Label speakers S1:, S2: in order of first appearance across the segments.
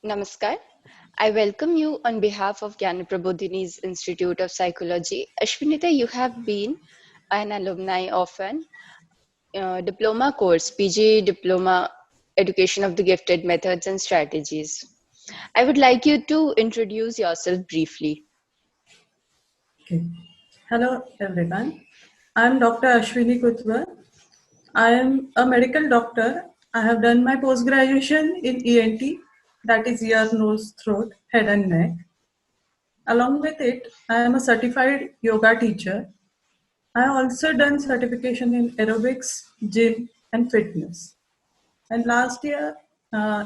S1: Namaskar. I welcome you on behalf of Gyana Prabodhini's Institute of Psychology. Ashwinita, you have been an alumni of an diploma course, PG Diploma Education of the Gifted Methods and Strategies. I would like you to introduce yourself briefly.
S2: Okay. Hello, everyone. I'm Dr. Ashwini Kutwar. I am a medical doctor. I have done my post-graduation in ENT, that is ear, nose, throat, head and neck. Along with it, I am a certified yoga teacher. I also done certification in aerobics, gym, and fitness. And last year,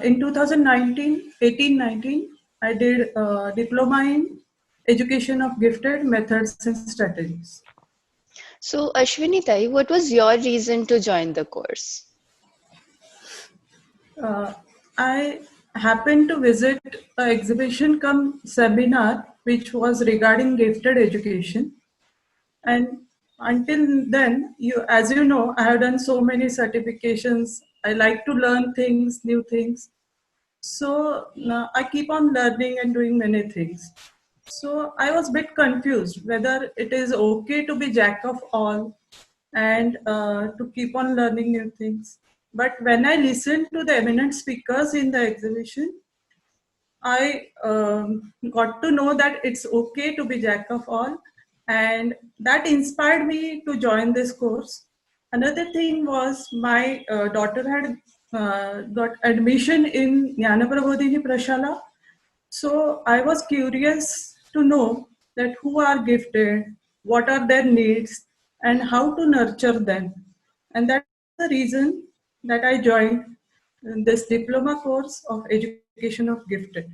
S2: in 2019, 18-19, I did a diploma in education of gifted methods and strategies.
S1: So, Ashwinita, what was your reason to join the course?
S2: Uh, I happened to visit an exhibition come seminar which was regarding gifted education. And until then, as you know, I have done so many certifications. I like to learn things, new things. So I keep on learning and doing many things. So I was a bit confused whether it is okay to be jack of all and to keep on learning new things. But when I listened to the eminent speakers in the exhibition, I got to know that it's okay to be jack of all, and that inspired me to join this course. Another thing was my daughter had got admission in Jnana Prabodhini Prashala, so I was curious to know that who are gifted, what are their needs, and how to nurture them. And that's the reason that I joined this diploma course of education of gifted.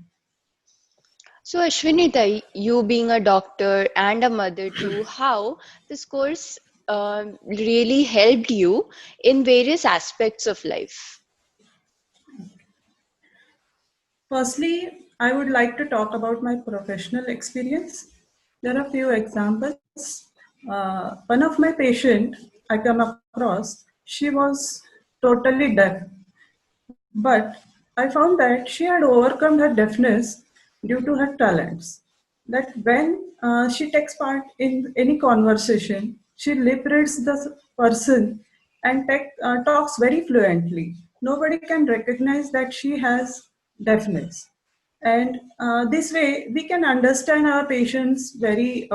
S1: So, Ashwinita, you being a doctor and a mother too, how this course really helped you in various aspects of life?
S2: Firstly, I would like to talk about my professional experience. There are a few examples. One of my patient I come across, she was totally deaf, but I found that she had overcome her deafness due to her talents. That when she takes part in any conversation, she lip reads the person and talks very fluently. Nobody can recognize that she has deafness. And this way, we can understand our patients very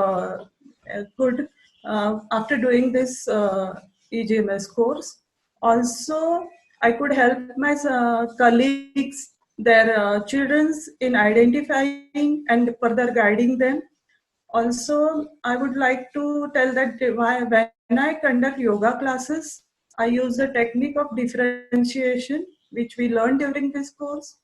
S2: good after doing this EGMS course. Also, I could help my colleagues, their children's in identifying and further guiding them. Also, I would like to tell that when I conduct yoga classes, I use the technique of differentiation, which we learned during this course,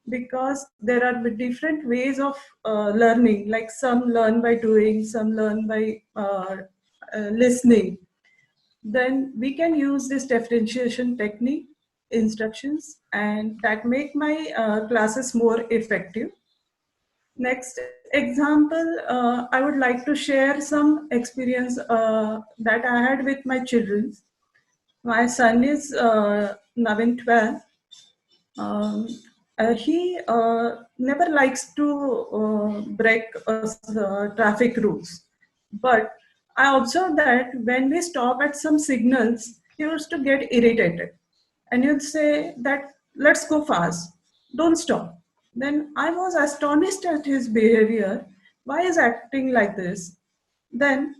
S2: because there are different ways of learning, like some learn by doing, some learn by listening. Then we can use this differentiation technique instructions, and that make my classes more effective. Next example, I would like to share some experience that I had with my children. My son is now in 12. Um, he never likes to break traffic rules. But I observed that when we stop at some signals, he used to get irritated. And he'd say that, let's go fast, don't stop. Then I was astonished at his behavior. Why is acting like this? Then,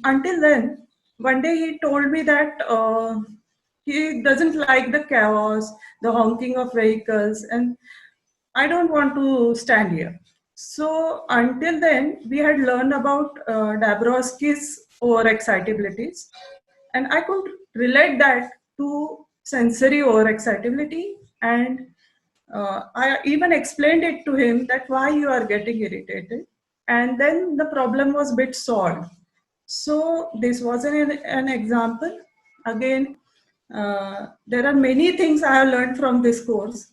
S2: until then, one day he told me that he doesn't like the chaos, the honking of vehicles, and I don't want to stand here. So until then, we had learned about Dabrowski's overexcitabilities, and I could relate that to sensory overexcitability. And I even explained it to him that why you are getting irritated, and then the problem was bit solved. So this was an example. Again, there are many things I have learned from this course.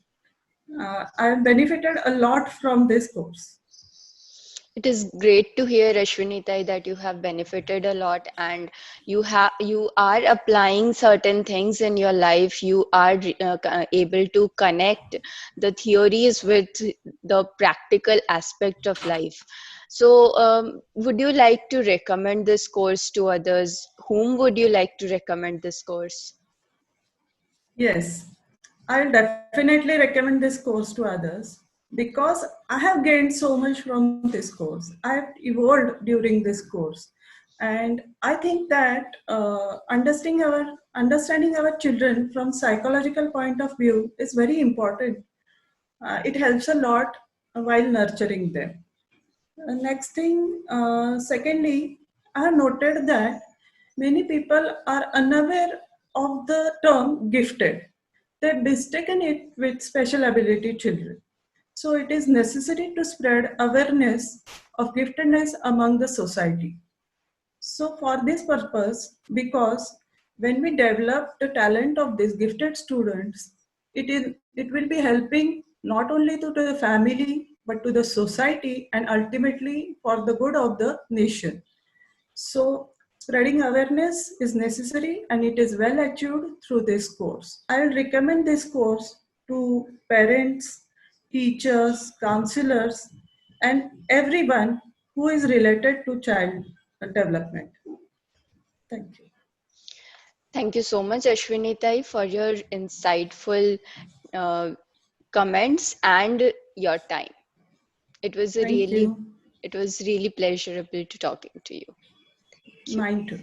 S2: I have benefited a lot from this course.
S1: It is great to hear, Ashwinitai, that you have benefited a lot and you are applying certain things in your life. You are able to connect the theories with the practical aspect of life. So, would you like to recommend this course to others? Whom would you like to recommend this course?
S2: Yes, I'll definitely recommend this course to others because I have gained so much from this course. I have evolved during this course, and I think that understanding our children from psychological point of view is very important. It helps a lot while nurturing them. Secondly, I have noted that many people are unaware of the term gifted. They've mistaken it with special ability children. So it is necessary to spread awareness of giftedness among the society. So for this purpose, because when we develop the talent of these gifted students, it will be helping not only to the family but to the society and ultimately for the good of the nation. So spreading awareness is necessary and it is well achieved through this course. I will recommend this course to parents, teachers, counselors, and everyone who is related to child development. Thank you.
S1: Thank you so much, Ashwinitai, for your insightful uh, comments and your time. It was a
S2: Thank
S1: really,
S2: you.
S1: it was really pleasurable to talking to you. Thank you.
S2: Mine too.